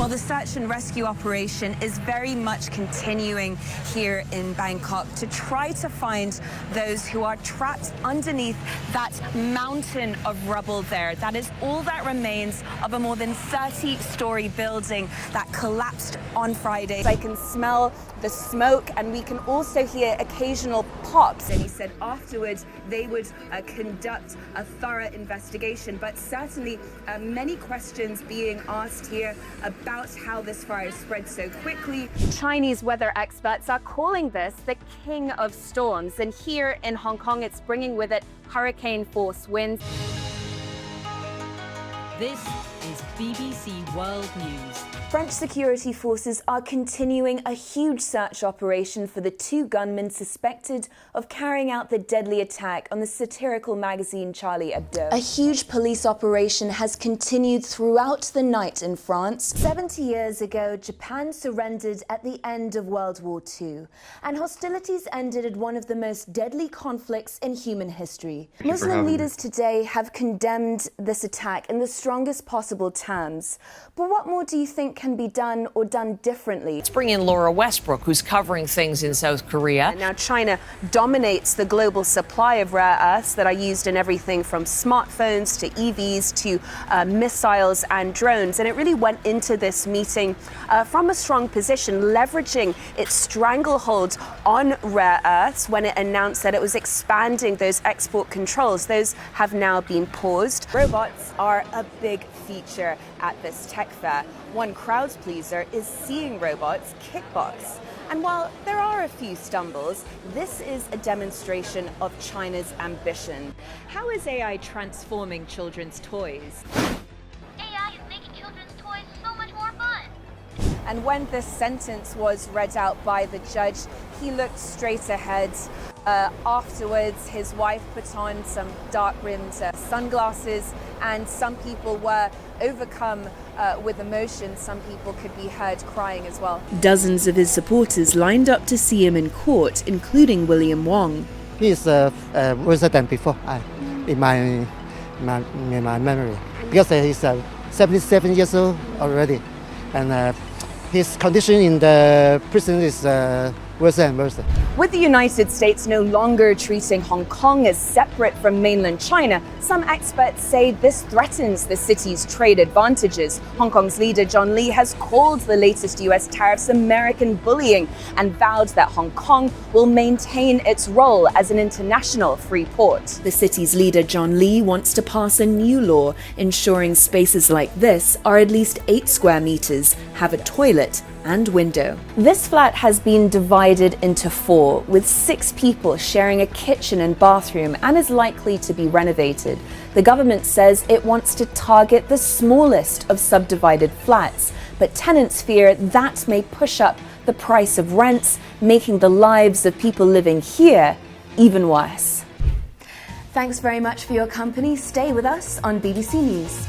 Well, the search and rescue operation is very much continuing here in Bangkok to try to find those who are trapped underneath that mountain of rubble there. That is all that remains of a more than 30-story building that collapsed on Friday. I can smell the smoke, and we can also hear occasional pops. And he said afterwards they would conduct a thorough investigation, but certainly many questions being asked here about how this fire spread so quickly. Chinese weather experts are calling this the king of storms, and here in Hong Kong it's bringing with it hurricane force winds. This is BBC World News. French security forces are continuing a huge search operation for the two gunmen suspected of carrying out the deadly attack on the satirical magazine Charlie Hebdo. A huge police operation has continued throughout the night in France. 70 years ago, Japan surrendered at the end of World War II, and hostilities ended at one of the most deadly conflicts in human history. Muslim leaders today have condemned this attack in the strongest possible terms. But what more do you think can be done or done differently? Let's bring in Laura Westbrook, who's covering things in South Korea. Now, China dominates the global supply of rare earths that are used in everything from smartphones to EVs to missiles and drones. And it really went into this meeting from a strong position, leveraging its stranglehold on rare earths when it announced that it was expanding those export controls. Those have now been paused. Robots are a big feature at this tech fair. One crowd pleaser is seeing robots kickbox. And while there are a few stumbles, this is a demonstration of China's ambition. How is AI transforming children's toys? AI is making children's toys so much more fun. And when this sentence was read out by the judge, he looked straight ahead. Afterwards, his wife put on some dark-rimmed sunglasses, and some people were overcome with emotion. Some people could be heard crying as well. Dozens of his supporters lined up to see him in court, including William Wong. He is worse than before in my memory, because he's 77 years old already, and his condition in the prison is worse and worse. With the United States no longer treating Hong Kong as separate from mainland China, some experts say this threatens the city's trade advantages. Hong Kong's leader John Lee has called the latest US tariffs American bullying and vowed that Hong Kong will maintain its role as an international free port. The city's leader John Lee wants to pass a new law ensuring spaces like this are at least 8 square meters, have a toilet and window. This flat has been divided into 4, with 6 people sharing a kitchen and bathroom, and is likely to be renovated. The government says it wants to target the smallest of subdivided flats, but tenants fear that may push up the price of rents, making the lives of people living here even worse. Thanks very much for your company. Stay with us on BBC News.